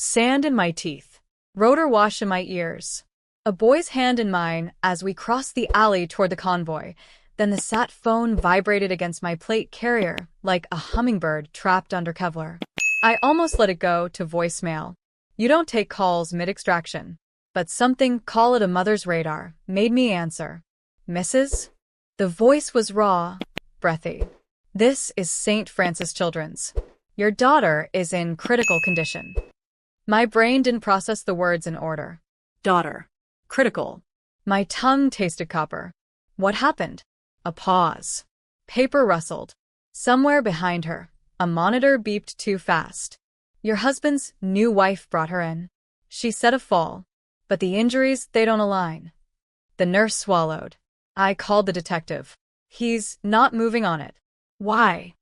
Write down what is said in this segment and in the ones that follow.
Sand in my teeth. Rotor wash in my ears. A boy's hand in mine as we crossed the alley toward the convoy. Then the sat phone vibrated against my plate carrier like a hummingbird trapped under Kevlar. I almost let it go to voicemail. You don't take calls mid-extraction. But something, call it a mother's radar, made me answer. Mrs.? The voice was raw, breathy. This is St. Francis Children's. Your daughter is in critical condition. My brain didn't process the words in order. Daughter. Critical. My tongue tasted copper. What happened? A pause. Paper rustled. Somewhere behind her, a monitor beeped too fast. Your husband's new wife brought her in. She said a fall. But the injuries, they don't align. The nurse swallowed. I called the detective. He's not moving on it. Why?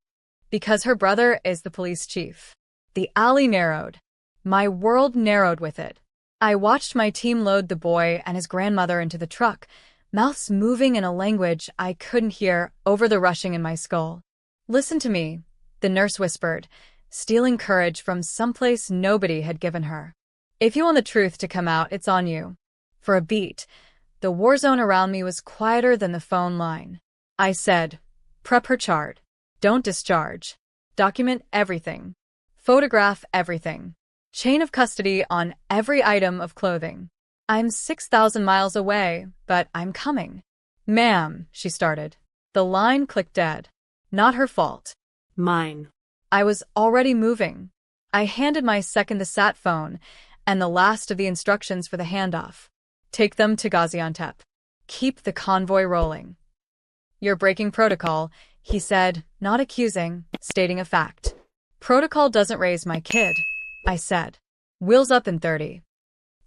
Because her brother is the police chief. The alley narrowed. My world narrowed with it. I watched my team load the boy and his grandmother into the truck, mouths moving in a language I couldn't hear over the rushing in my skull. Listen to me, the nurse whispered, stealing courage from someplace nobody had given her. If you want the truth to come out, it's on you. For a beat, the war zone around me was quieter than the phone line. I said, prep her chart. Don't discharge. Document everything. Photograph everything. Chain of custody on every item of clothing. I'm 6,000 miles away, but I'm coming. Ma'am, she started. The line clicked dead. Not her fault. Mine. I was already moving. I handed my second the sat phone and the last of the instructions for the handoff. Take them to Gaziantep. Keep the convoy rolling. You're breaking protocol, he said, not accusing, stating a fact. Protocol doesn't raise my kid, I said. Wheels up in 30.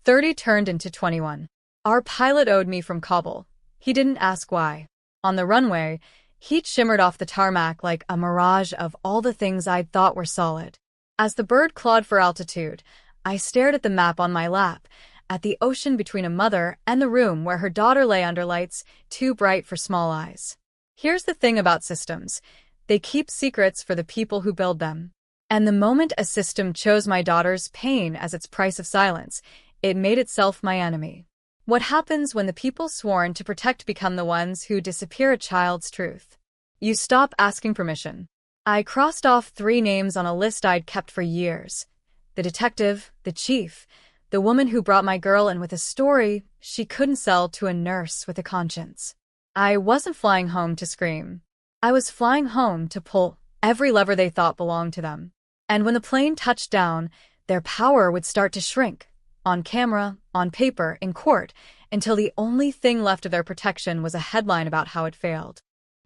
30 turned into 21. Our pilot owed me from Kabul. He didn't ask why. On the runway, heat shimmered off the tarmac like a mirage of all the things I'd thought were solid. As the bird clawed for altitude, I stared at the map on my lap, at the ocean between a mother and the room where her daughter lay under lights too bright for small eyes. Here's the thing about systems. They keep secrets for the people who build them. And the moment a system chose my daughter's pain as its price of silence, it made itself my enemy. What happens when the people sworn to protect become the ones who disappear a child's truth? You stop asking permission. I crossed off 3 names on a list I'd kept for years. The detective, the chief, the woman who brought my girl in with a story she couldn't sell to a nurse with a conscience. I wasn't flying home to scream. I was flying home to pull every lever they thought belonged to them. And when the plane touched down, their power would start to shrink, on camera, on paper, in court, until the only thing left of their protection was a headline about how it failed.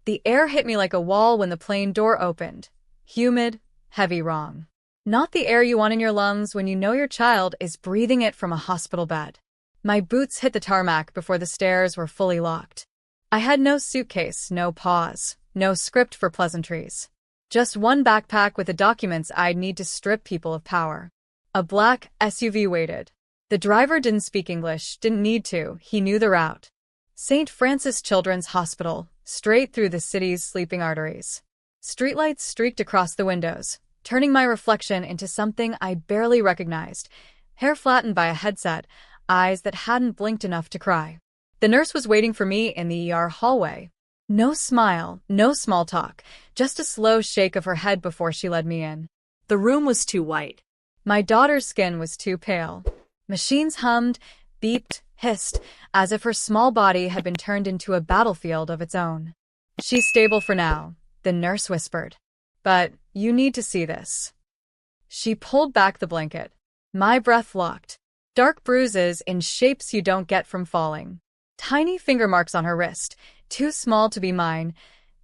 The air hit me like a wall when the plane door opened. Humid, heavy, wrong. Not the air you want in your lungs when you know your child is breathing it from a hospital bed. My boots hit the tarmac before the stairs were fully locked. I had no suitcase, no pause, no script for pleasantries. Just one backpack with the documents I'd need to strip people of power. A black SUV waited. The driver didn't speak English, didn't need to, he knew the route. St. Francis Children's Hospital, straight through the city's sleeping arteries. Streetlights streaked across the windows, turning my reflection into something I barely recognized. Hair flattened by a headset, eyes that hadn't blinked enough to cry. The nurse was waiting for me in the ER hallway. No smile, no small talk, just a slow shake of her head before she led me in. The room was too white. My daughter's skin was too pale. Machines hummed, beeped, hissed, as if her small body had been turned into a battlefield of its own. She's stable for now, the nurse whispered. But you need to see this. She pulled back the blanket. My breath locked. Dark bruises in shapes you don't get from falling. Tiny finger marks on her wrist, too small to be mine,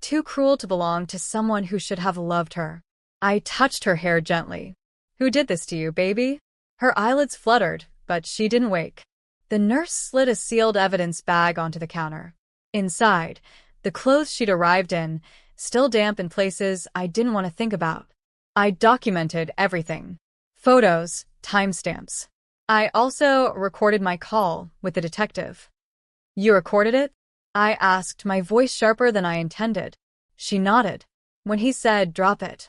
too cruel to belong to someone who should have loved her. I touched her hair gently. Who did this to you, baby? Her eyelids fluttered, but she didn't wake. The nurse slid a sealed evidence bag onto the counter. Inside, the clothes she'd arrived in, still damp in places I didn't want to think about. I documented everything. Photos, timestamps. I also recorded my call with the detective. You recorded it? I asked, my voice sharper than I intended. She nodded. When he said, drop it.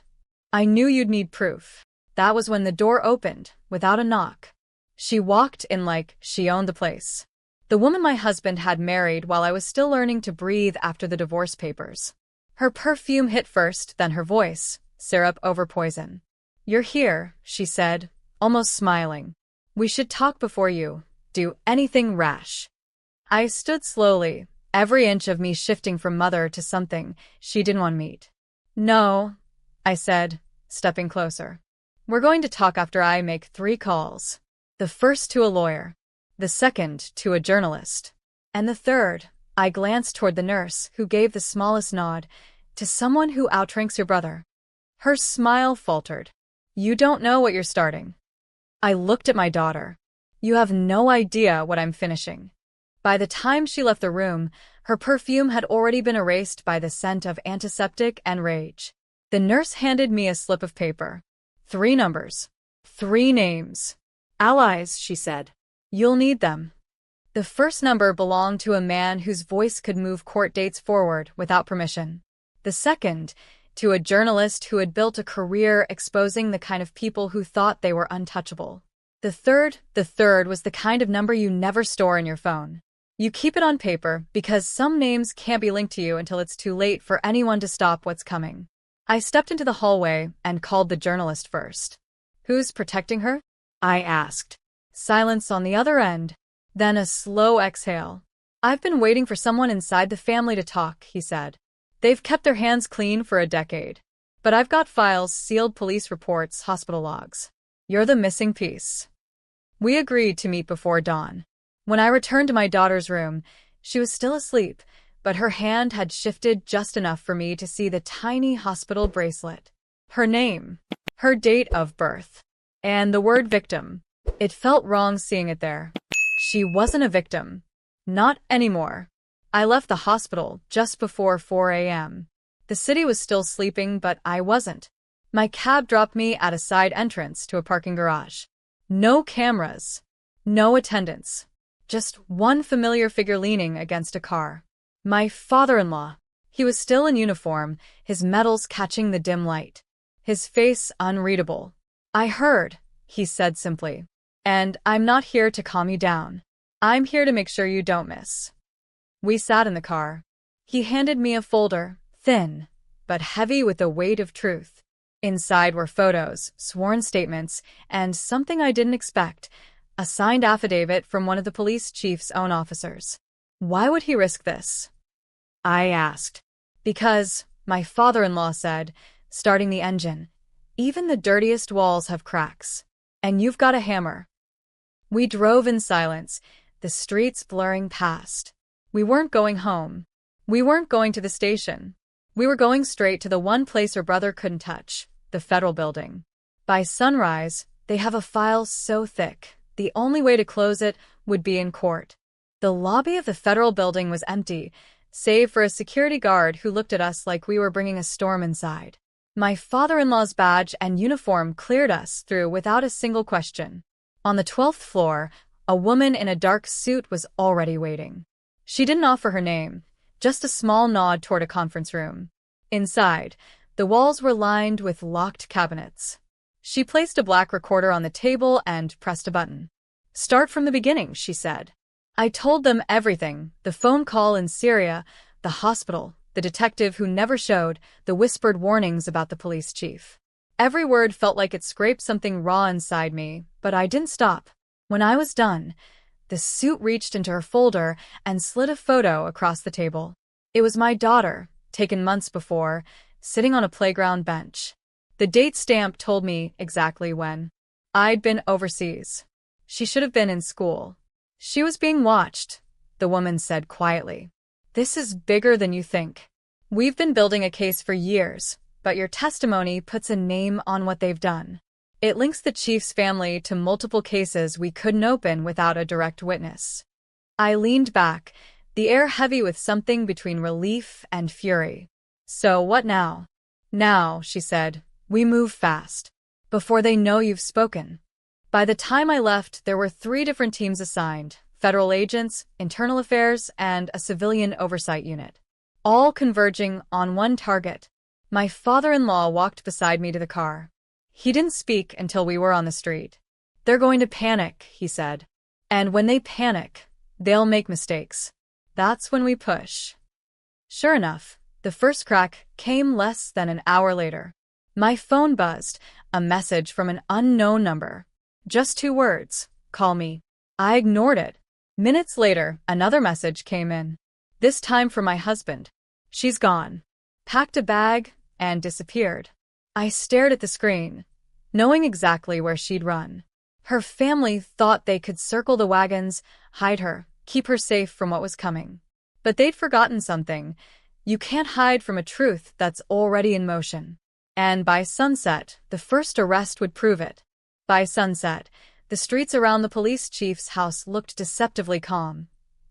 I knew you'd need proof. That was when the door opened, without a knock. She walked in like she owned the place. The woman my husband had married while I was still learning to breathe after the divorce papers. Her perfume hit first, then her voice, syrup over poison. "You're here," she said, almost smiling. "We should talk before you do anything rash." I stood slowly, every inch of me shifting from mother to something she didn't want to meet. "No," I said, stepping closer. "We're going to talk after I make 3 calls. The first to a lawyer, the second to a journalist, and the third," I glanced toward the nurse, who gave the smallest nod, "to someone who outranks your brother." Her smile faltered. "You don't know what you're starting." I looked at my daughter. "You have no idea what I'm finishing." By the time she left the room, her perfume had already been erased by the scent of antiseptic and rage. The nurse handed me a slip of paper. 3 numbers. 3 names. "Allies," she said. "You'll need them." The first number belonged to a man whose voice could move court dates forward without permission. The second, to a journalist who had built a career exposing the kind of people who thought they were untouchable. The third was the kind of number you never store in your phone. You keep it on paper because some names can't be linked to you until it's too late for anyone to stop what's coming. I stepped into the hallway and called the journalist first. "Who's protecting her?" I asked. Silence on the other end, then a slow exhale. "I've been waiting for someone inside the family to talk," he said. "They've kept their hands clean for a decade. But I've got files, sealed police reports, hospital logs. You're the missing piece." We agreed to meet before dawn. When I returned to my daughter's room, she was still asleep, but her hand had shifted just enough for me to see the tiny hospital bracelet. Her name, her date of birth, and the word victim. It felt wrong seeing it there. She wasn't a victim. Not anymore. I left the hospital just before 4 a.m. The city was still sleeping, but I wasn't. My cab dropped me at a side entrance to a parking garage. No cameras. No attendants. Just one familiar figure leaning against a car. My father-in-law. He was still in uniform, his medals catching the dim light. His face unreadable. "I heard," he said simply. "And I'm not here to calm you down. I'm here to make sure you don't miss." We sat in the car. He handed me a folder, thin, but heavy with the weight of truth. Inside were photos, sworn statements, and something I didn't expect, a signed affidavit from one of the police chief's own officers. "Why would he risk this?" I asked. "Because," my father-in-law said, starting the engine, "even the dirtiest walls have cracks. And you've got a hammer." We drove in silence, the streets blurring past. We weren't going home. We weren't going to the station. We were going straight to the one place her brother couldn't touch, the federal building. By sunrise, they have a file so thick, the only way to close it would be in court. The lobby of the federal building was empty, save for a security guard who looked at us like we were bringing a storm inside. My father-in-law's badge and uniform cleared us through without a single question. On the 12th floor, a woman in a dark suit was already waiting. She didn't offer her name, just a small nod toward a conference room. Inside, the walls were lined with locked cabinets. She placed a black recorder on the table and pressed a button. "Start from the beginning," she said. I told them everything, the phone call in Syria, the hospital, the detective who never showed, the whispered warnings about the police chief. Every word felt like it scraped something raw inside me, but I didn't stop. When I was done, the suit reached into her folder and slid a photo across the table. It was my daughter, taken months before, sitting on a playground bench. The date stamp told me exactly when. I'd been overseas. She should have been in school. She was being watched, the woman said quietly. "This is bigger than you think. We've been building a case for years, but your testimony puts a name on what they've done. It links the chief's family to multiple cases we couldn't open without a direct witness." I leaned back, the air heavy with something between relief and fury. "So what now?" "Now," she said, "we move fast. Before they know you've spoken." By the time I left, there were 3 different teams assigned: federal agents, internal affairs, and a civilian oversight unit, all converging on one target. My father-in-law walked beside me to the car. He didn't speak until we were on the street. "They're going to panic," he said. "And when they panic, they'll make mistakes. That's when we push." Sure enough, the first crack came less than an hour later. My phone buzzed, a message from an unknown number. Just 2 words, "Call me." I ignored it. Minutes later, another message came in. This time from my husband. "She's gone." Packed a bag and disappeared. I stared at the screen, knowing exactly where she'd run. Her family thought they could circle the wagons, hide her, keep her safe from what was coming. But they'd forgotten something. You can't hide from a truth that's already in motion. And by sunset, the first arrest would prove it. By sunset, the streets around the police chief's house looked deceptively calm.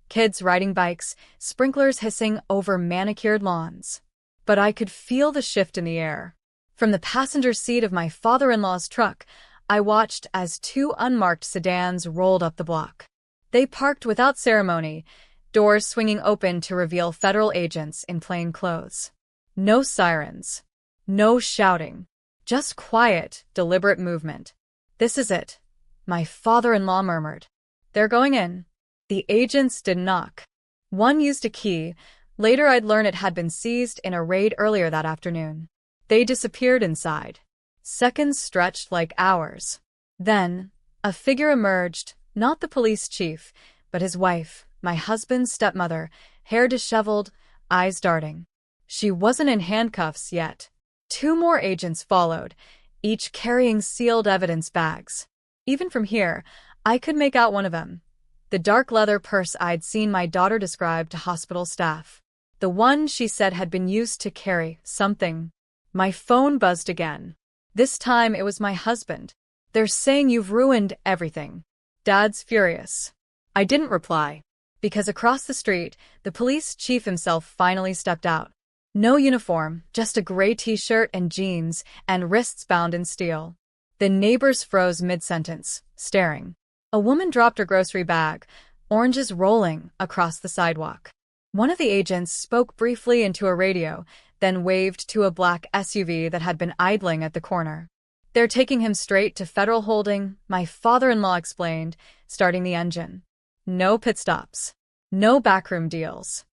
Kids riding bikes, sprinklers hissing over manicured lawns. But I could feel the shift in the air. From the passenger seat of my father-in-law's truck, I watched as 2 unmarked sedans rolled up the block. They parked without ceremony, doors swinging open to reveal federal agents in plain clothes. No sirens. No shouting. Just quiet, deliberate movement. "This is it," my father-in-law murmured. "They're going in." The agents didn't knock. One used a key. Later I'd learn it had been seized in a raid earlier that afternoon. They disappeared inside. Seconds stretched like hours. Then, a figure emerged, not the police chief, but his wife, my husband's stepmother, hair disheveled, eyes darting. She wasn't in handcuffs yet. 2 more agents followed, each carrying sealed evidence bags. Even from here, I could make out one of them. The dark leather purse I'd seen my daughter describe to hospital staff. The one she said had been used to carry something. My phone buzzed again. This time it was my husband. "They're saying you've ruined everything. Dad's furious." I didn't reply, because across the street, the police chief himself finally stepped out. No uniform, just a gray t-shirt and jeans, and wrists bound in steel. The neighbors froze mid-sentence, staring. A woman dropped her grocery bag, oranges rolling across the sidewalk. One of the agents spoke briefly into a radio, then waved to a black SUV that had been idling at the corner. "They're taking him straight to federal holding," my father-in-law explained, starting the engine. No pit stops. No backroom deals.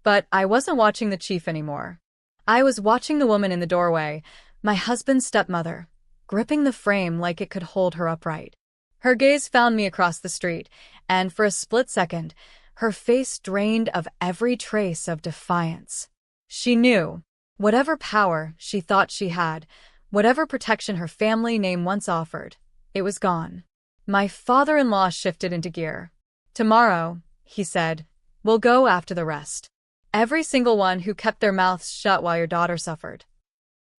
But I wasn't watching the chief anymore. I was watching the woman in the doorway, my husband's stepmother, gripping the frame like it could hold her upright. Her gaze found me across the street, and for a split second, her face drained of every trace of defiance. She knew, whatever power she thought she had, whatever protection her family name once offered, it was gone. My father-in-law shifted into gear. "Tomorrow," he said, "we'll go after the rest. Every single one who kept their mouths shut while your daughter suffered."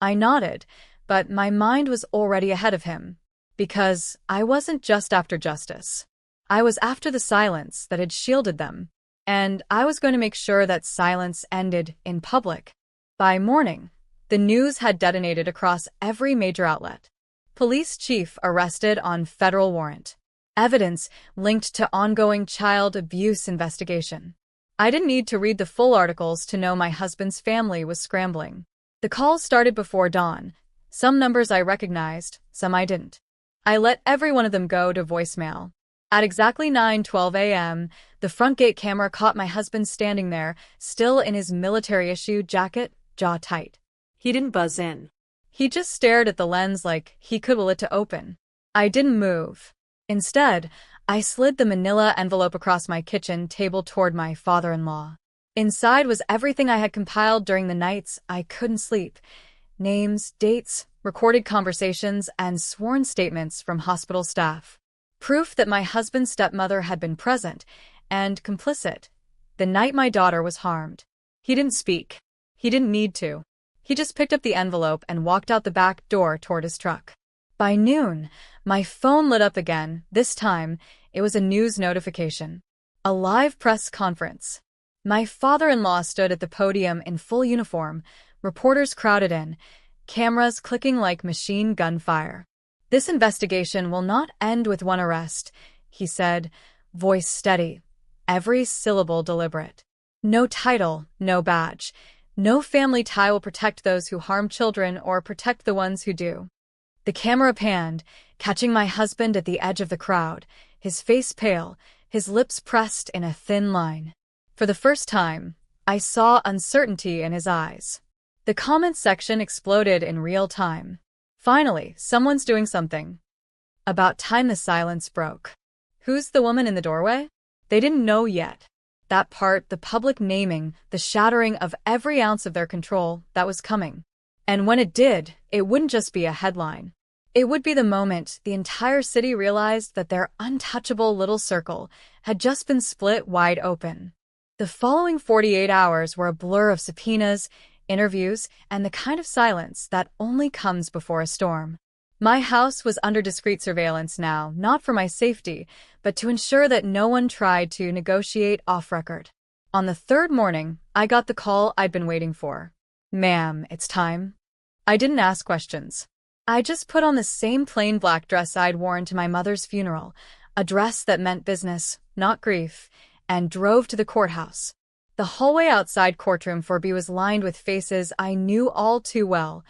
I nodded, but my mind was already ahead of him. Because I wasn't just after justice. I was after the silence that had shielded them. And I was going to make sure that silence ended in public. By morning, the news had detonated across every major outlet. Police chief arrested on federal warrant. Evidence linked to ongoing child abuse investigation. I didn't need to read the full articles to know my husband's family was scrambling. The calls started before dawn. Some numbers I recognized, some I didn't. I let every one of them go to voicemail. At exactly 9:12 a.m., the front gate camera caught my husband standing there, still in his military-issue jacket, jaw tight. He didn't buzz in. He just stared at the lens like he could will it to open. I didn't move. Instead, I slid the manila envelope across my kitchen table toward my father-in-law. Inside was everything I had compiled during the nights I couldn't sleep. Names, dates, recorded conversations, and sworn statements from hospital staff. Proof that my husband's stepmother had been present and complicit the night my daughter was harmed. He didn't speak. He didn't need to. He just picked up the envelope and walked out the back door toward his truck. By noon, my phone lit up again. This time, it was a news notification. A live press conference. My father-in-law stood at the podium in full uniform, reporters crowded in, cameras clicking like machine gun fire. "This investigation will not end with one arrest," he said, voice steady, every syllable deliberate. "No title, no badge. No family tie will protect those who harm children or protect the ones who do. The camera panned, catching my husband at the edge of the crowd, his face pale, his lips pressed in a thin line. For the first time, I saw uncertainty in his eyes. The comments section exploded in real time. Finally, someone's doing something. About time the silence broke. Who's the woman in the doorway? They didn't know yet. That part, the public naming, the shattering of every ounce of their control, that was coming. And when it did, it wouldn't just be a headline. It would be the moment the entire city realized that their untouchable little circle had just been split wide open. The following 48 hours were a blur of subpoenas, interviews, and the kind of silence that only comes before a storm. My house was under discreet surveillance now, not for my safety, but to ensure that no one tried to negotiate off-record. On the third morning, I got the call I'd been waiting for. "Ma'am, it's time." I didn't ask questions. I just put on the same plain black dress I'd worn to my mother's funeral, a dress that meant business, not grief, and drove to the courthouse. The hallway outside courtroom 4B was lined with faces I knew all too well.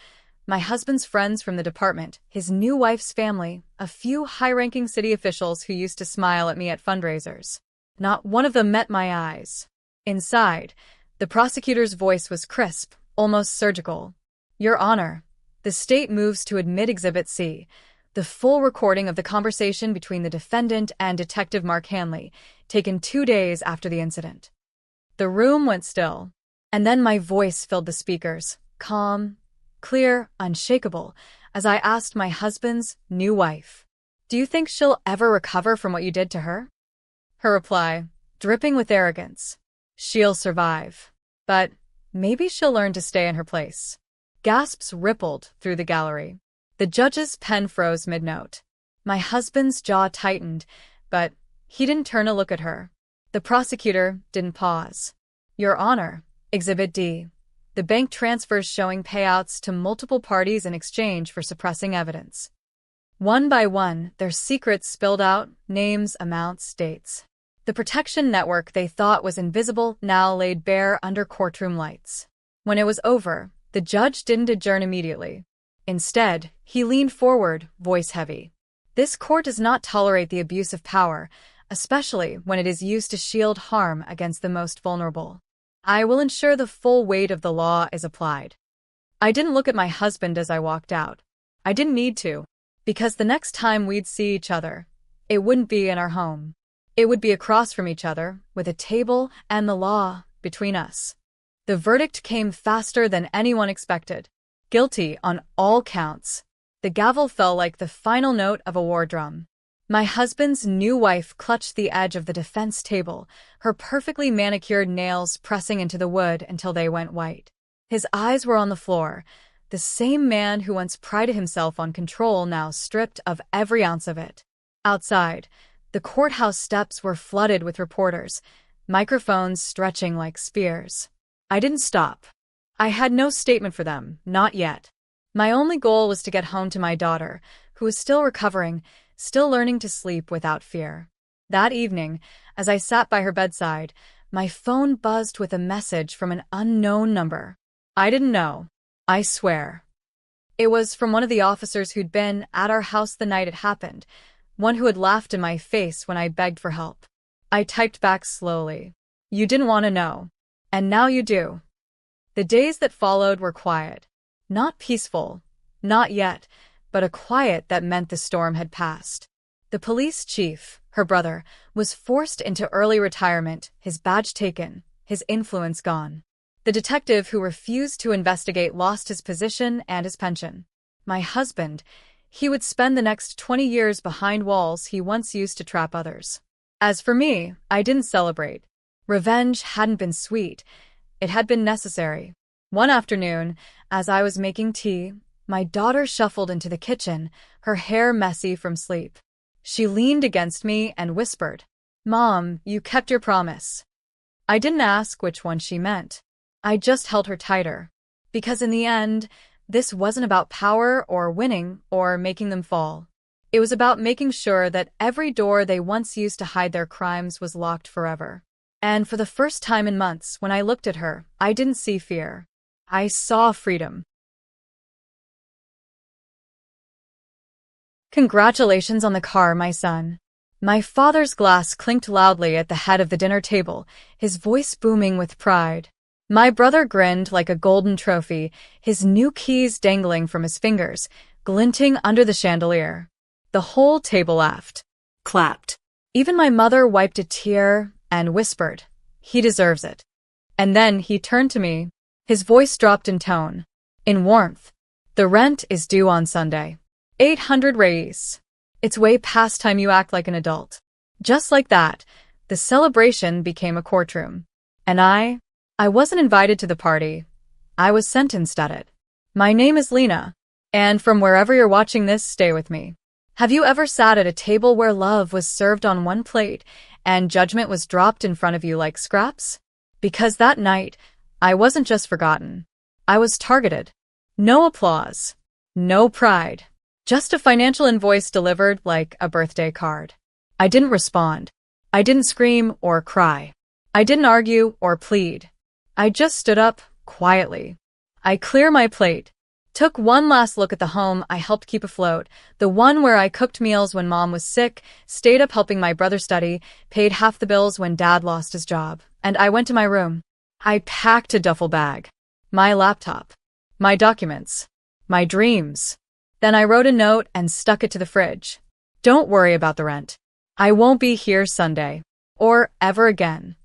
My husband's friends from the department, his new wife's family, a few high-ranking city officials who used to smile at me at fundraisers. Not one of them met my eyes. Inside, the prosecutor's voice was crisp, almost surgical. "Your Honor, the state moves to admit Exhibit C, the full recording of the conversation between the defendant and Detective Mark Hanley, taken 2 days after the incident." The room went still, and then my voice filled the speakers, calm, clear, unshakable, as I asked my husband's new wife, "Do you think she'll ever recover from what you did to her?" Her reply, dripping with arrogance, "She'll survive, but maybe she'll learn to stay in her place." Gasps rippled through the gallery. The judge's pen froze mid-note. My husband's jaw tightened, but he didn't turn to look at her. The prosecutor didn't pause. "Your Honor, Exhibit D. The bank transfers showing payouts to multiple parties in exchange for suppressing evidence." One by one, their secrets spilled out, names, amounts, dates. The protection network they thought was invisible now laid bare under courtroom lights. When it was over, the judge didn't adjourn immediately. Instead, he leaned forward, voice heavy. "This court does not tolerate the abuse of power, especially when it is used to shield harm against the most vulnerable. I will ensure the full weight of the law is applied." I didn't look at my husband as I walked out. I didn't need to, because the next time we'd see each other, it wouldn't be in our home. It would be across from each other, with a table and the law between us. The verdict came faster than anyone expected. Guilty on all counts. The gavel fell like the final note of a war drum. My husband's new wife clutched the edge of the defense table, her perfectly manicured nails pressing into the wood until they went white. His eyes were on the floor. The same man who once prided himself on control now stripped of every ounce of it. Outside, the courthouse steps were flooded with reporters, microphones stretching like spears. I didn't stop. I had no statement for them, not yet. My only goal was to get home to my daughter, who was still recovering, still learning to sleep without fear. That evening, as I sat by her bedside, my phone buzzed with a message from an unknown number. I didn't know. I swear. It was from one of the officers who'd been at our house the night it happened, one who had laughed in my face when I begged for help. I typed back slowly. "You didn't want to know. And now you do." The days that followed were quiet. Not peaceful. Not yet. But a quiet that meant the storm had passed. The police chief, her brother, was forced into early retirement, his badge taken, his influence gone. The detective who refused to investigate lost his position and his pension. My husband, he would spend the next 20 years behind walls he once used to trap others. As for me, I didn't celebrate. Revenge hadn't been sweet. It had been necessary. One afternoon, as I was making tea, my daughter shuffled into the kitchen, her hair messy from sleep. She leaned against me and whispered, "Mom, you kept your promise." I didn't ask which one she meant. I just held her tighter. Because in the end, this wasn't about power or winning or making them fall. It was about making sure that every door they once used to hide their crimes was locked forever. And for the first time in months, when I looked at her, I didn't see fear. I saw freedom. Congratulations on the car, my son. My father's glass clinked loudly at the head of the dinner table, his voice booming with pride. My brother grinned like a golden trophy, his new keys dangling from his fingers, glinting under the chandelier. The whole table laughed. Clapped. Even my mother wiped a tear and whispered, "He deserves it." And then he turned to me. His voice dropped in tone, in warmth. "The rent is due on Sunday. 800 reis. It's way past time you act like an adult." Just like that, the celebration became a courtroom. And I wasn't invited to the party. I was sentenced at it. My name is Lena, and from wherever you're watching this, stay with me. Have you ever sat at a table where love was served on one plate and judgment was dropped in front of you like scraps? Because that night, I wasn't just forgotten. I was targeted. No applause. No pride. Just a financial invoice delivered like a birthday card. I didn't respond. I didn't scream or cry. I didn't argue or plead. I just stood up, quietly. I cleared my plate. Took one last look at the home I helped keep afloat, the one where I cooked meals when mom was sick, stayed up helping my brother study, paid half the bills when dad lost his job, and I went to my room. I packed a duffel bag. My laptop. My documents. My dreams. Then I wrote a note and stuck it to the fridge. Don't worry about the rent. I won't be here Sunday. Or ever again.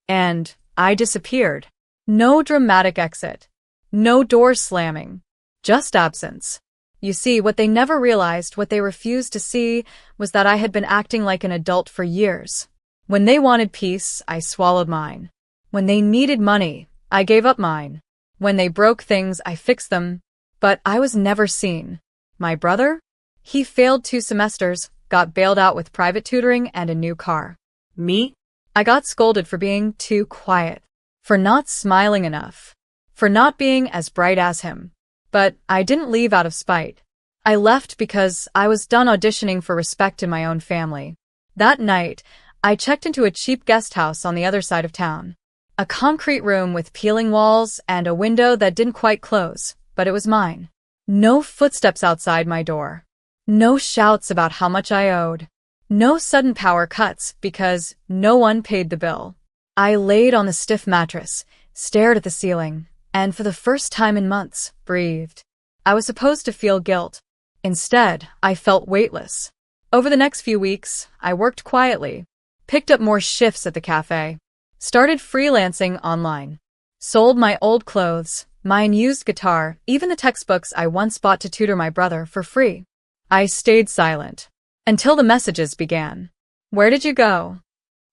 And I disappeared. No dramatic exit. No door slamming. Just absence. You see, what they never realized, what they refused to see, was that I had been acting like an adult for years. When they wanted peace, I swallowed mine. When they needed money, I gave up mine. When they broke things, I fixed them. But I was never seen. My brother? He failed 2 semesters, got bailed out with private tutoring and a new car. Me? I got scolded for being too quiet, for not smiling enough, for not being as bright as him. But I didn't leave out of spite. I left because I was done auditioning for respect in my own family. That night, I checked into a cheap guest house on the other side of town. A concrete room with peeling walls and a window that didn't quite close, but it was mine. No footsteps outside my door. No shouts about how much I owed. No sudden power cuts because no one paid the bill. I laid on the stiff mattress, stared at the ceiling, and for the first time in months, breathed. I was supposed to feel guilt. Instead, I felt weightless. Over the next few weeks, I worked quietly, picked up more shifts at the cafe, started freelancing online, sold my old clothes, my unused guitar, even the textbooks I once bought to tutor my brother for free. I stayed silent until the messages began. "Where did you go?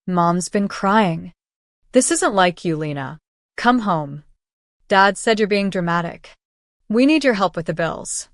Mom's been crying. This isn't like you, Lena. Come home. Dad said you're being dramatic. We need your help with the bills."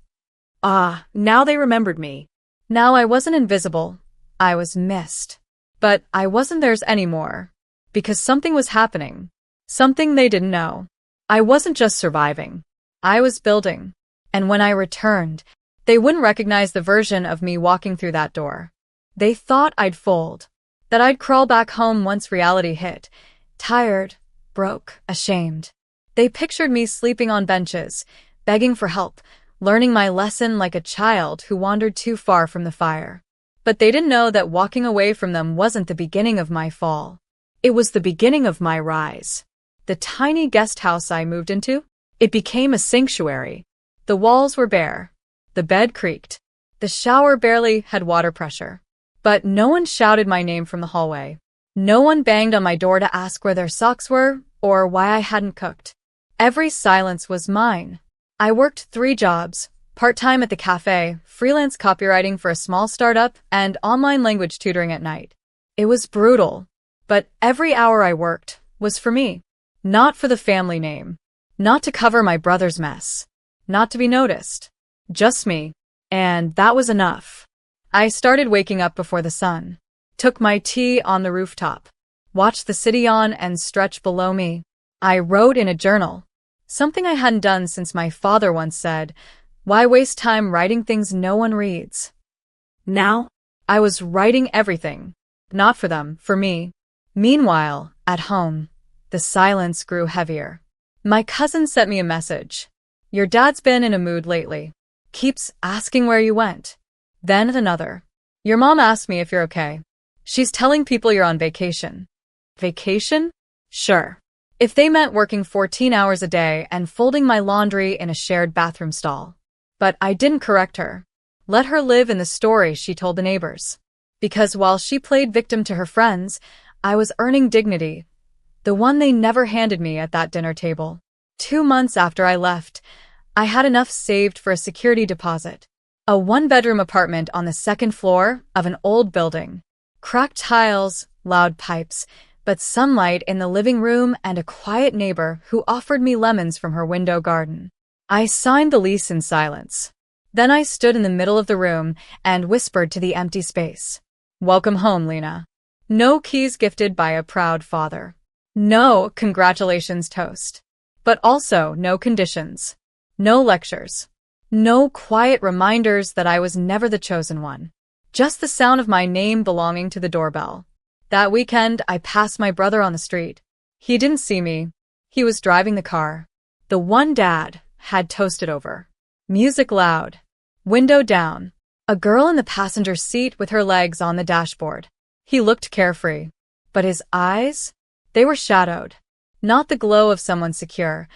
Ah, now they remembered me. Now I wasn't invisible. I was missed. But I wasn't theirs anymore. Because something was happening. Something they didn't know. I wasn't just surviving. I was building. And when I returned, they wouldn't recognize the version of me walking through that door. They thought I'd fold. That I'd crawl back home once reality hit. Tired, broke, ashamed. They pictured me sleeping on benches, begging for help, learning my lesson like a child who wandered too far from the fire. But they didn't know that walking away from them wasn't the beginning of my fall. It was the beginning of my rise. The tiny guest house I moved into, it became a sanctuary. The walls were bare. The bed creaked. The shower barely had water pressure. But no one shouted my name from the hallway. No one banged on my door to ask where their socks were or why I hadn't cooked. Every silence was mine. I worked 3 jobs, part-time at the cafe, freelance copywriting for a small startup, and online language tutoring at night. It was brutal, but every hour I worked was for me. Not for the family name. Not to cover my brother's mess. Not to be noticed. Just me. And that was enough. I started waking up before the sun. Took my tea on the rooftop. Watched the city yawn and stretch below me. I wrote in a journal. Something I hadn't done since my father once said, "Why waste time writing things no one reads?" Now, I was writing everything. Not for them, for me. Meanwhile, at home, the silence grew heavier. My cousin sent me a message. "Your dad's been in a mood lately. Keeps asking where you went. Then another. Your mom asked me if you're okay. She's telling people you're on vacation. Vacation? Sure. If they meant working 14 hours a day and folding my laundry in a shared bathroom stall. But I didn't correct her. Let her live in the story she told the neighbors. Because while she played victim to her friends, I was earning dignity, the one they never handed me at that dinner table. 2 months after I left, I had enough saved for a security deposit. A one-bedroom apartment on the second floor of an old building. Cracked tiles, loud pipes, but sunlight in the living room and a quiet neighbor who offered me lemons from her window garden. I signed the lease in silence. Then I stood in the middle of the room and whispered to the empty space. Welcome home, Lena. No keys gifted by a proud father. No congratulations toast. But also no conditions. No lectures. No quiet reminders that I was never the chosen one. Just the sound of my name belonging to the doorbell. That weekend, I passed my brother on the street. He didn't see me. He was driving the car. The one Dad had toasted over. Music loud. Window down. A girl in the passenger seat with her legs on the dashboard. He looked carefree. But his eyes? They were shadowed. Not the glow of someone secure,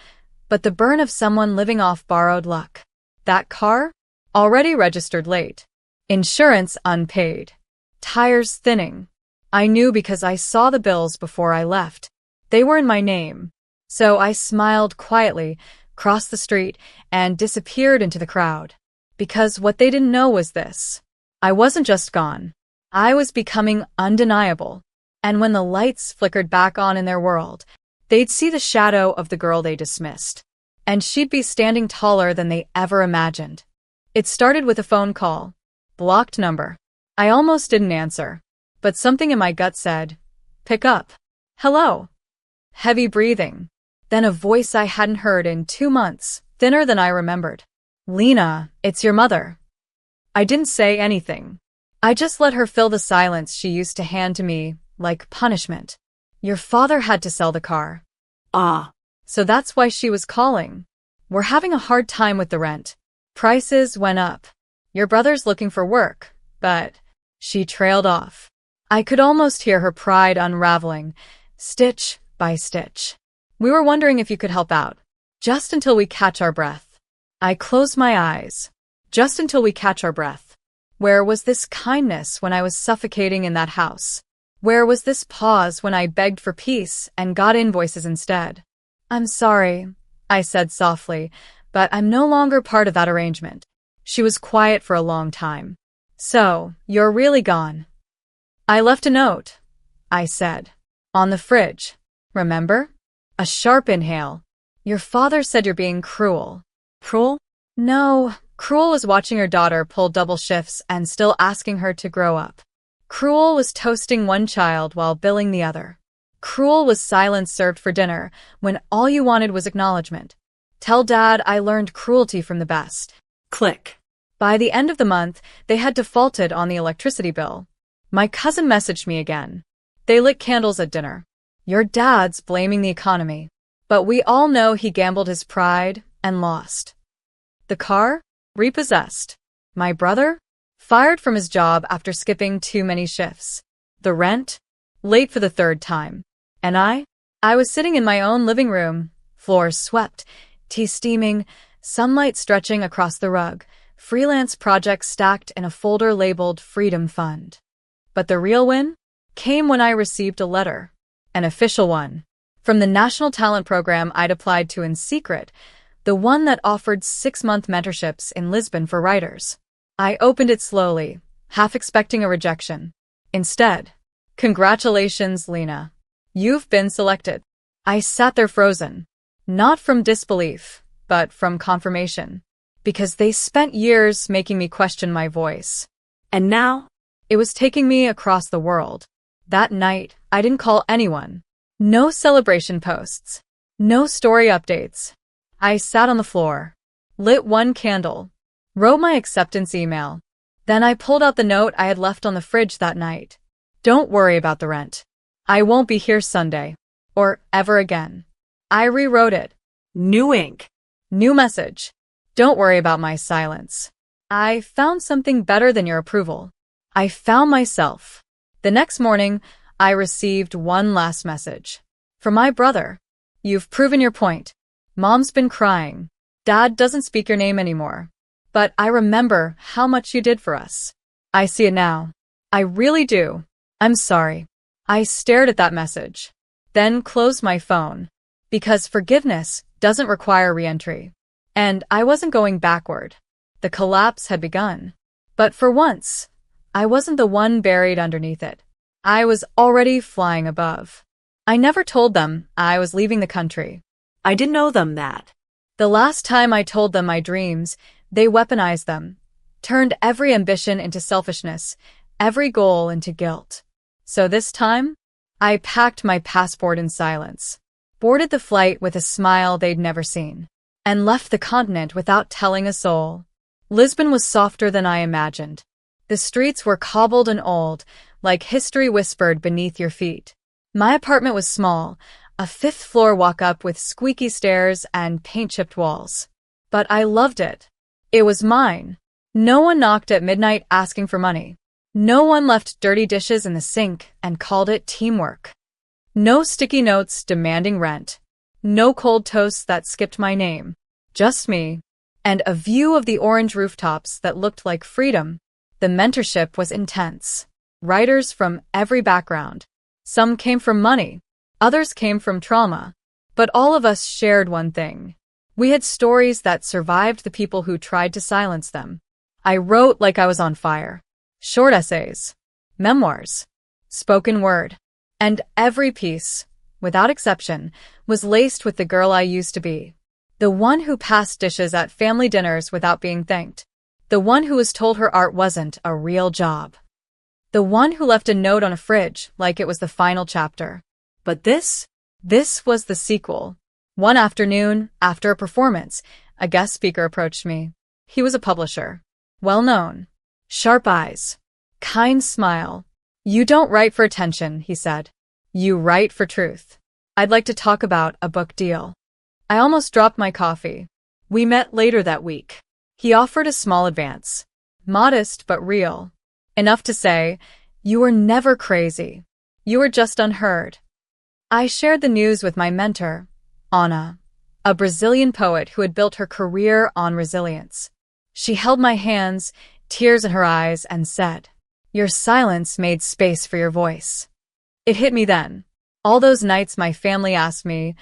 but the burn of someone living off borrowed luck. That car? Already registered late. Insurance unpaid. Tires thinning. I knew because I saw the bills before I left. They were in my name. So I smiled quietly, crossed the street, and disappeared into the crowd. Because what they didn't know was this. I wasn't just gone. I was becoming undeniable. And when the lights flickered back on in their world, they'd see the shadow of the girl they dismissed. And she'd be standing taller than they ever imagined. It started with a phone call. Blocked number. I almost didn't answer. But something in my gut said, pick up. Hello. Heavy breathing. Then a voice I hadn't heard in 2 months, thinner than I remembered. Lena, it's your mother. I didn't say anything. I just let her fill the silence she used to hand to me, like punishment. Your father had to sell the car. Ah. So that's why she was calling. We're having a hard time with the rent. Prices went up. Your brother's looking for work, but... She trailed off. I could almost hear her pride unraveling, stitch by stitch. We were wondering if you could help out. Just until we catch our breath. I closed my eyes. Just until we catch our breath. Where was this kindness when I was suffocating in that house? Where was this pause when I begged for peace and got invoices instead? I'm sorry, I said softly, but I'm no longer part of that arrangement. She was quiet for a long time. So, you're really gone. I left a note, I said. On the fridge. Remember? A sharp inhale. Your father said you're being cruel. Cruel? No, Cruel was watching her daughter pull double shifts and still asking her to grow up. Cruel was toasting one child while billing the other. Cruel was silence served for dinner when all you wanted was acknowledgement. Tell Dad I learned cruelty from the best. Click. By the end of the month, they had defaulted on the electricity bill. My cousin messaged me again. They lit candles at dinner. Your dad's blaming the economy. But we all know he gambled his pride and lost. The car? Repossessed. My brother? Fired from his job after skipping too many shifts. The rent? Late for the 3rd time. And I? I was sitting in my own living room, floors swept, tea steaming, sunlight stretching across the rug, freelance projects stacked in a folder labeled Freedom Fund. But the real win came when I received a letter. An official one. From the National Talent Program I'd applied to in secret, the one that offered 6-month mentorships in Lisbon for writers. I opened it slowly, half expecting a rejection. Instead, congratulations, Lena. You've been selected. I sat there frozen. Not from disbelief, but from confirmation. Because they spent years making me question my voice. And now, it was taking me across the world. That night, I didn't call anyone. No celebration posts. No story updates. I sat on the floor, lit one candle, wrote my acceptance email. Then I pulled out the note I had left on the fridge that night. Don't worry about the rent. I won't be here Sunday. Or ever again. I rewrote it. New ink. New message. Don't worry about my silence. I found something better than your approval. I found myself. The next morning, I received one last message. From my brother. You've proven your point. Mom's been crying. Dad doesn't speak your name anymore. But I remember how much you did for us. I see it now. I really do. I'm sorry. I stared at that message. Then closed my phone. Because forgiveness doesn't require re-entry. And I wasn't going backward. The collapse had begun. But for once, I wasn't the one buried underneath it. I was already flying above. I never told them I was leaving the country. I didn't know them that. The last time I told them my dreams, they weaponized them, turned every ambition into selfishness, every goal into guilt. So this time, I packed my passport in silence, boarded the flight with a smile they'd never seen, and left the continent without telling a soul. Lisbon was softer than I imagined. The streets were cobbled and old, like history whispered beneath your feet. My apartment was small, a fifth-floor walk-up with squeaky stairs and paint-chipped walls. But I loved it. It was mine. No one knocked at midnight asking for money. No one left dirty dishes in the sink and called it teamwork. No sticky notes demanding rent. No cold toasts that skipped my name. Just me. And a view of the orange rooftops that looked like freedom. The mentorship was intense. Writers from every background. Some came from money. Others came from trauma. But all of us shared one thing. We had stories that survived the people who tried to silence them. I wrote like I was on fire. Short essays, memoirs, spoken word, and every piece, without exception, was laced with the girl I used to be. The one who passed dishes at family dinners without being thanked. The one who was told her art wasn't a real job. The one who left a note on a fridge like it was the final chapter. But this was the sequel. One afternoon, after a performance, a guest speaker approached me. He was a publisher. Well known. Sharp eyes. Kind smile. You don't write for attention, he said. You write for truth. I'd like to talk about a book deal. I almost dropped my coffee. We met later that week. He offered a small advance. Modest but real. Enough to say, you were never crazy. You were just unheard. I shared the news with my mentor, Ana, a Brazilian poet who had built her career on resilience. She held my hands, tears in her eyes, and said, Your silence made space for your voice. It hit me then. All those nights my family asked me,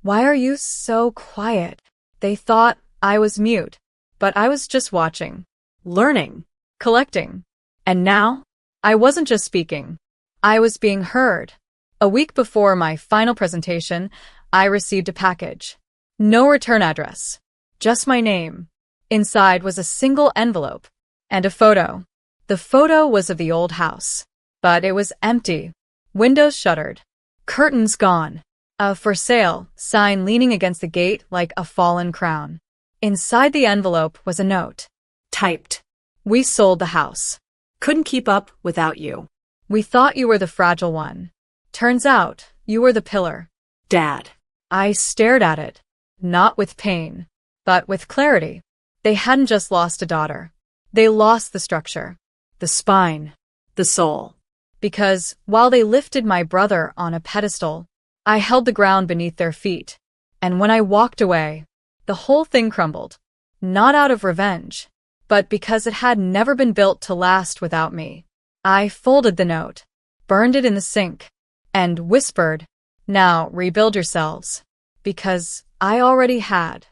Why are you so quiet? They thought I was mute, but I was just watching, learning, collecting. And now, I wasn't just speaking. I was being heard. A week before my final presentation, I received a package. No return address. Just my name. Inside was a single envelope. And a photo. The photo was of the old house. But it was empty. Windows shuttered. Curtains gone. A for sale sign leaning against the gate like a fallen crown. Inside the envelope was a note. Typed. We sold the house. Couldn't keep up without you. We thought you were the fragile one. Turns out, you were the pillar. Dad. I stared at it. Not with pain, but with clarity. They hadn't just lost a daughter. They lost the structure, the spine, The soul. Because while they lifted my brother on a pedestal, I held the ground beneath their feet. And when I walked away, the whole thing crumbled. Not out of revenge, but because it had never been built to last without me. I folded the note, burned it in the sink, and whispered, Now rebuild yourselves. Because I already had.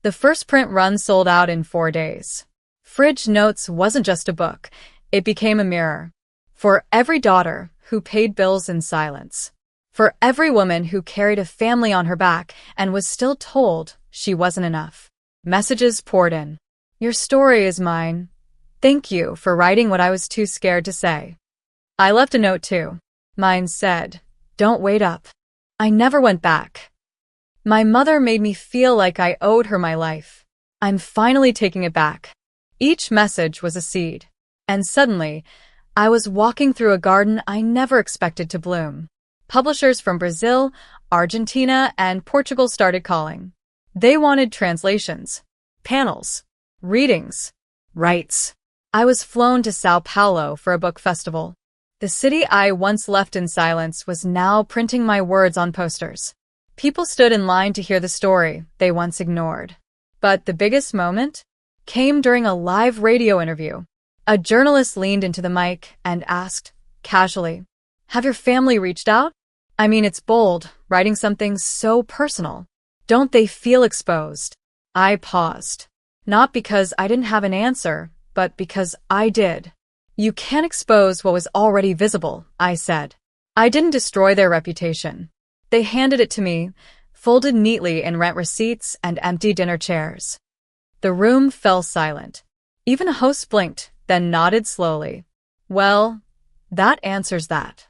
The first print run sold out in 4 days. Fridge Notes wasn't just a book, it became a mirror. For every daughter who paid bills in silence. For every woman who carried a family on her back and was still told she wasn't enough. Messages poured in. Your story is mine. Thank you for writing what I was too scared to say. I left a note too. Mine said, Don't wait up. I never went back. My mother made me feel like I owed her my life. I'm finally taking it back. Each message was a seed. And suddenly, I was walking through a garden I never expected to bloom. Publishers from Brazil, Argentina, and Portugal started calling. They wanted translations, panels, readings. Rights. I was flown to Sao Paulo for a book festival. The city I once left in silence was now printing my words on posters. People stood in line to hear the story they once ignored. But the biggest moment came during a live radio interview. A journalist leaned into the mic and asked, casually, "Have your family reached out? I mean, it's bold, writing something so personal. Don't they feel exposed?" I paused. Not because I didn't have an answer, but because I did. "You can't expose what was already visible," I said. "I didn't destroy their reputation." They handed it to me, folded neatly in rent receipts and empty dinner chairs. The room fell silent. Even a host blinked, then nodded slowly. "Well, that answers that."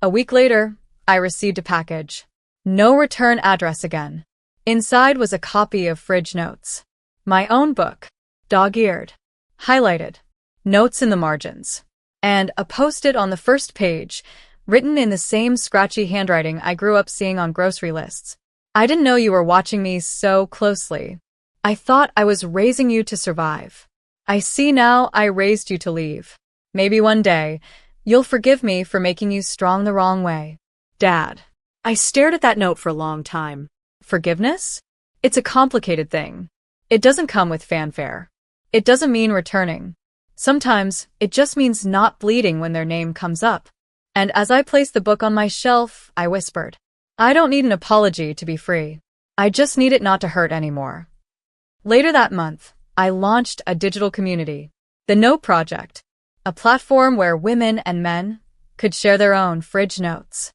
A week later, I received a package. No return address again. Inside was a copy of Fridge Notes. My own book, dog-eared, highlighted, notes in the margins, and a post-it on the first page, written in the same scratchy handwriting I grew up seeing on grocery lists. "I didn't know you were watching me so closely. I thought I was raising you to survive. I see now I raised you to leave. Maybe one day, you'll forgive me for making you strong the wrong way. Dad." I stared at that note for a long time. Forgiveness? It's a complicated thing. It doesn't come with fanfare. It doesn't mean returning. Sometimes, it just means not bleeding when their name comes up. And as I placed the book on my shelf, I whispered, "I don't need an apology to be free. I just need it not to hurt anymore." Later that month, I launched a digital community, the Note Project, a platform where women and men could share their own fridge notes.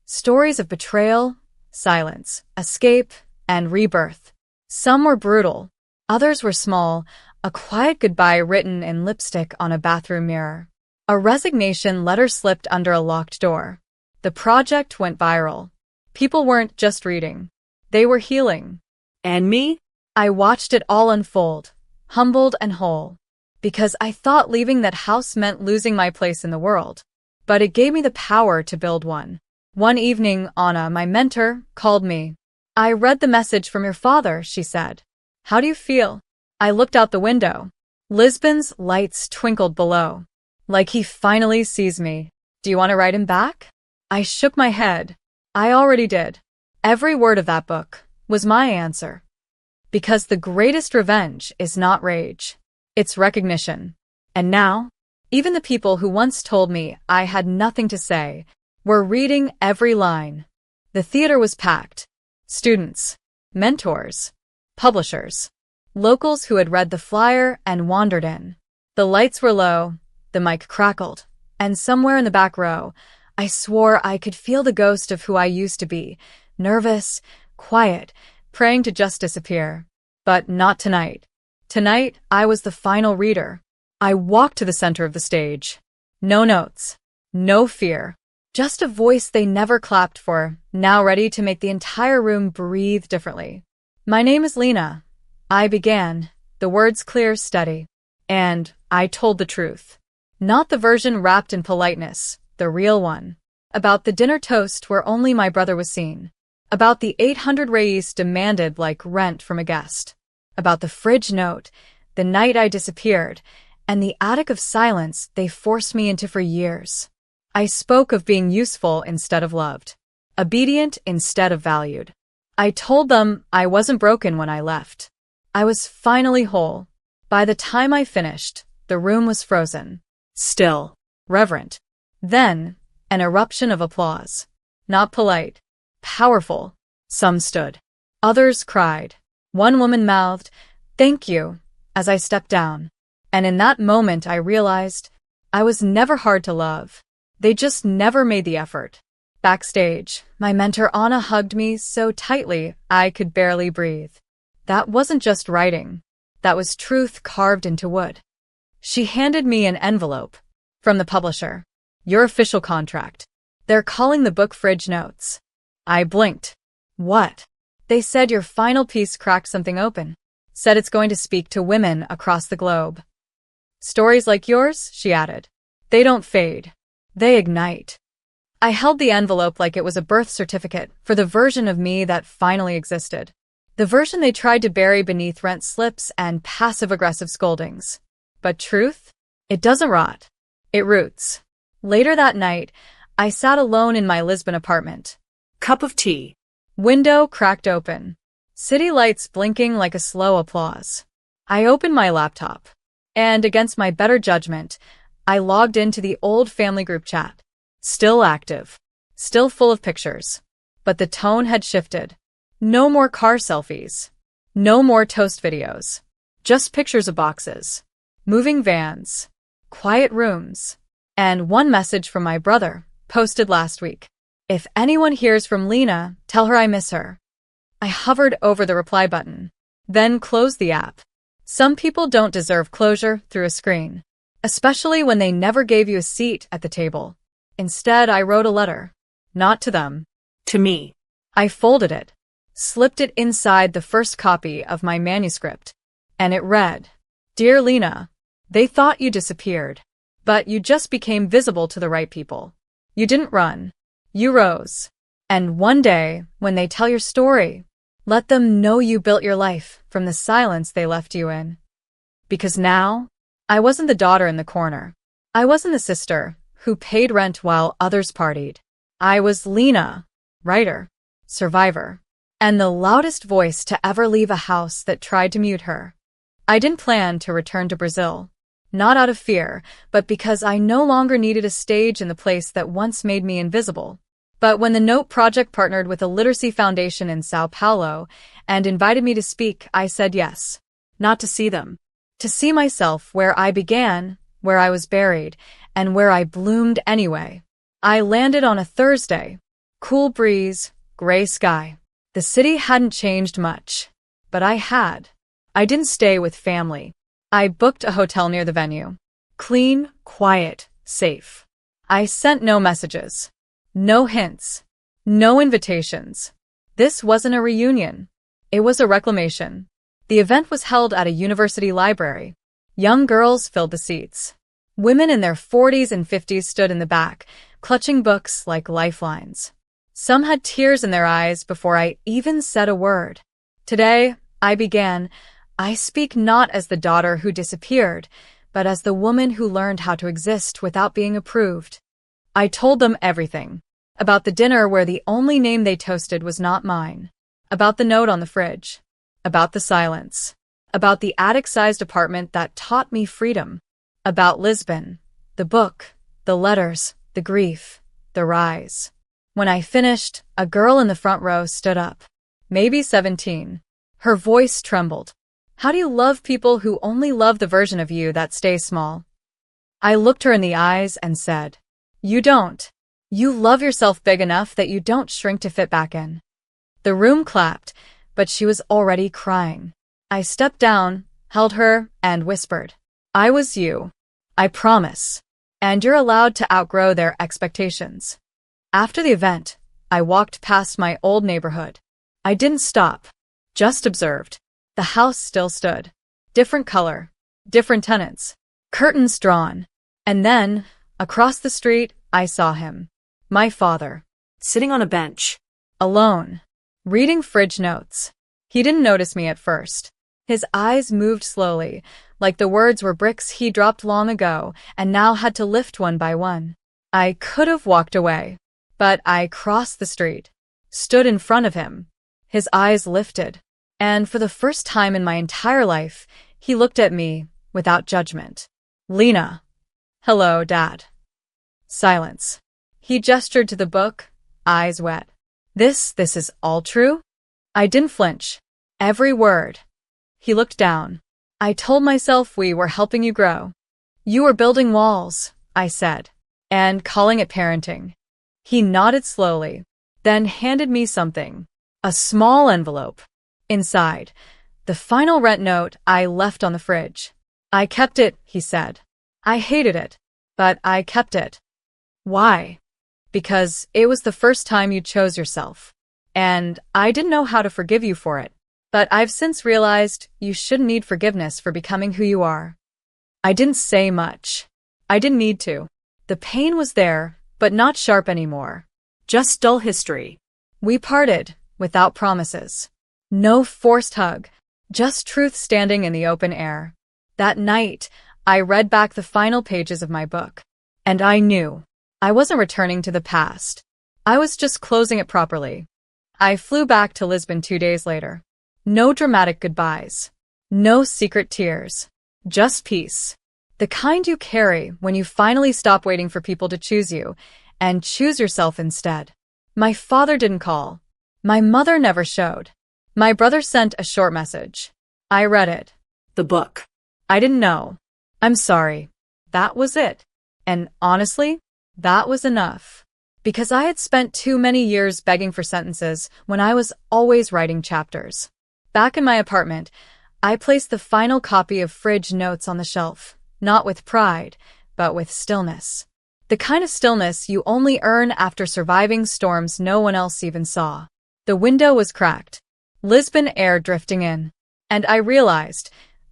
Stories of betrayal, silence, escape, and rebirth. Some were brutal, others were small, a quiet goodbye written in lipstick on a bathroom mirror. A resignation letter slipped under a locked door. The project went viral. People weren't just reading. They were healing. And me? I watched it all unfold, humbled and whole, because I thought leaving that house meant losing my place in the world. But it gave me the power to build one. One evening, Anna, my mentor, called me. "I read the message from your father," she said. "How do you feel?" I looked out the window. Lisbon's lights twinkled below. Like he finally sees me. "Do you want to write him back?" I shook my head. I already did. Every word of that book was my answer. Because the greatest revenge is not rage. It's recognition. And now, even the people who once told me I had nothing to say were reading every line. The theater was packed. Students, mentors, publishers, locals who had read the flyer and wandered in. The lights were low, the mic crackled, and somewhere in the back row, I swore I could feel the ghost of who I used to be, nervous, quiet, praying to just disappear. But not tonight. Tonight, I was the final reader. I walked to the center of the stage. No notes, no fear, just a voice they never clapped for, now ready to make the entire room breathe differently. "My name is Lena," I began, the words clear, steady. And I told the truth. Not the version wrapped in politeness, the real one. About the dinner toast where only my brother was seen. About the 800 reis demanded like rent from a guest. About the fridge note, the night I disappeared, and the attic of silence they forced me into for years. I spoke of being useful instead of loved, obedient instead of valued. I told them I wasn't broken when I left. I was finally whole. By the time I finished, the room was frozen. Still. Reverent. Then, an eruption of applause. Not polite. Powerful. Some stood. Others cried. One woman mouthed, "Thank you," as I stepped down. And in that moment I realized I was never hard to love. They just never made the effort. Backstage, my mentor Anna hugged me so tightly I could barely breathe. That wasn't just writing. That was truth carved into wood. She handed me an envelope. From the publisher. "Your official contract. They're calling the book Fridge Notes." I blinked. "What?" "They said your final piece cracked something open. Said it's going to speak to women across the globe. Stories like yours," she added. "They don't fade. They ignite." I held the envelope like it was a birth certificate for the version of me that finally existed. The version they tried to bury beneath rent slips and passive-aggressive scoldings. But truth? It doesn't rot. It roots. Later that night, I sat alone in my Lisbon apartment. Cup of tea. Window cracked open. City lights blinking like a slow applause. I opened my laptop. And against my better judgment, I logged into the old family group chat. Still active. Still full of pictures. But the tone had shifted. No more car selfies. No more toast videos. Just pictures of boxes. Moving vans. Quiet rooms. And one message from my brother, posted last week. If anyone hears from Lena, tell her I miss her. I hovered over the reply button. Then closed the app. Some people don't deserve closure through a screen. Especially when they never gave you a seat at the table. Instead, I wrote a letter. Not to them. To me. I folded it. Slipped it inside the first copy of my manuscript. And it read, Dear Lena, they thought you disappeared. But you just became visible to the right people. You didn't run. You rose. And one day, when they tell your story, let them know you built your life from the silence they left you in. Because now, I wasn't the daughter in the corner. I wasn't the sister who paid rent while others partied. I was Lena, writer, survivor, and the loudest voice to ever leave a house that tried to mute her. I didn't plan to return to Brazil. Not out of fear, but because I no longer needed a stage in the place that once made me invisible. But when the Note Project partnered with a literacy foundation in Sao Paulo and invited me to speak, I said yes. Not to see them. To see myself where I began, where I was buried, and where I bloomed anyway. I landed on a Thursday. Cool breeze, gray sky. The city hadn't changed much. But I had. I didn't stay with family. I booked a hotel near the venue. Clean, quiet, safe. I sent no messages. No hints. No invitations. This wasn't a reunion. It was a reclamation. The event was held at a university library. Young girls filled the seats. Women in their 40s and 50s stood in the back, clutching books like lifelines. Some had tears in their eyes before I even said a word. Today, I began, I speak not as the daughter who disappeared, but as the woman who learned how to exist without being approved. I told them everything. About the dinner where the only name they toasted was not mine. About the note on the fridge. About the silence. About the attic-sized apartment that taught me freedom. About Lisbon. The book. The letters. The grief. The rise. When I finished, a girl in the front row stood up. Maybe 17. Her voice trembled. How do you love people who only love the version of you that stays small? I looked her in the eyes and said, You don't. You love yourself big enough that you don't shrink to fit back in. The room clapped, but she was already crying. I stepped down, held her, and whispered, I was you. I promise. And you're allowed to outgrow their expectations. After the event, I walked past my old neighborhood. I didn't stop, just observed. The house still stood. Different color, different tenants, curtains drawn. And then, across the street, I saw him. My father. Sitting on a bench. Alone. Reading fridge notes. He didn't notice me at first. His eyes moved slowly, like the words were bricks he dropped long ago and now had to lift one by one. I could have walked away, but I crossed the street, stood in front of him. His eyes lifted, and for the first time in my entire life, he looked at me without judgment. Lena. Hello, Dad. Silence. He gestured to the book, eyes wet. This is all true? I didn't flinch. Every word. He looked down. I told myself we were helping you grow. You were building walls, I said, and calling it parenting. He nodded slowly, then handed me something. A small envelope. Inside, the final rent note I left on the fridge. I kept it, he said. I hated it, but I kept it. Why? Because it was the first time you chose yourself. And I didn't know how to forgive you for it. But I've since realized you shouldn't need forgiveness for becoming who you are. I didn't say much. I didn't need to. The pain was there, but not sharp anymore. Just dull history. We parted, without promises. No forced hug, just truth standing in the open air. That night, I read back the final pages of my book. And I knew. I wasn't returning to the past. I was just closing it properly. I flew back to Lisbon 2 days later. No dramatic goodbyes. No secret tears. Just peace. The kind you carry when you finally stop waiting for people to choose you and choose yourself instead. My father didn't call. My mother never showed. My brother sent a short message. I read it. The book. I didn't know. I'm sorry. That was it. And honestly, that was enough. Because I had spent too many years begging for sentences when I was always writing chapters. Back in my apartment, I placed the final copy of Fridge Notes on the shelf, not with pride, but with stillness. The kind of stillness you only earn after surviving storms no one else even saw. The window was cracked, Lisbon air drifting in, and I realized,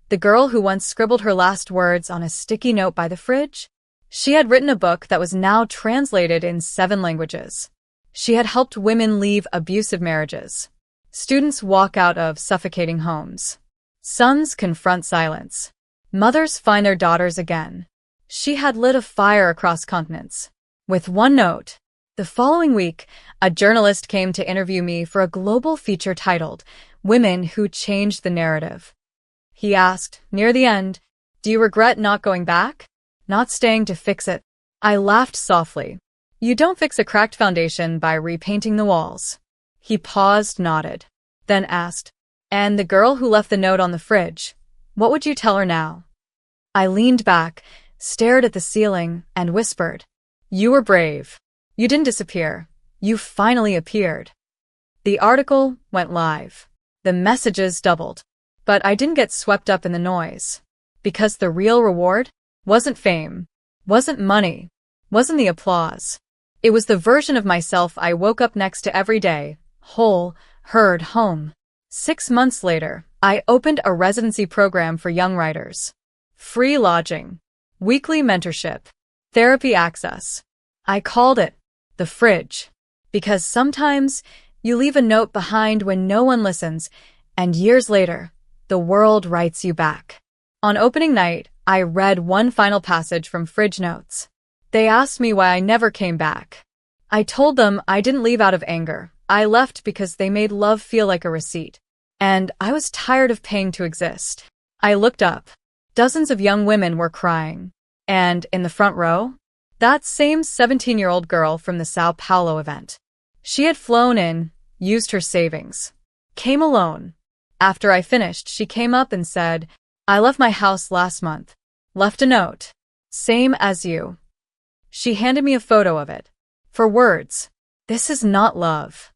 the girl who once scribbled her last words on a sticky note by the fridge? She had written a book that was now translated in 7 languages. She had helped women leave abusive marriages. Students walk out of suffocating homes. Sons confront silence. Mothers find their daughters again. She had lit a fire across continents. With one note. The following week, a journalist came to interview me for a global feature titled, Women Who Changed the Narrative. He asked, near the end, "Do you regret not going back? Not staying to fix it?" I laughed softly. You don't fix a cracked foundation by repainting the walls. He paused, nodded, then asked, "And the girl who left the note on the fridge, what would you tell her now?" I leaned back, stared at the ceiling, and whispered, "You were brave. You didn't disappear. You finally appeared." The article went live. The messages doubled. But I didn't get swept up in the noise. Because the real reward wasn't fame, wasn't money, wasn't the applause. It was the version of myself I woke up next to every day, whole, heard, home. 6 months later, I opened a residency program for young writers. Free lodging, weekly mentorship, therapy access. I called it the fridge. Because sometimes you leave a note behind when no one listens, and years later, the world writes you back. On opening night, I read one final passage from Fridge Notes. They asked me why I never came back. I told them I didn't leave out of anger. I left because they made love feel like a receipt. And I was tired of paying to exist. I looked up. Dozens of young women were crying. And in the front row, that same 17-year-old girl from the Sao Paulo event. She had flown in, used her savings, came alone. After I finished, she came up and said, "I left my house last month. Left a note. Same as you." She handed me a photo of it. For words, this is not love.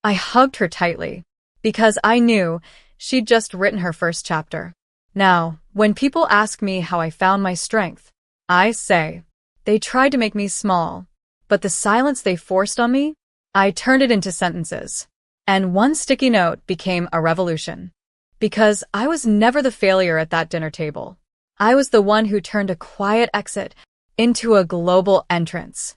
I hugged her tightly, because I knew she'd just written her first chapter. Now, when people ask me how I found my strength, I say, they tried to make me small, but the silence they forced on me, I turned it into sentences. And one sticky note became a revolution. Because I was never the failure at that dinner table. I was the one who turned a quiet exit into a global entrance.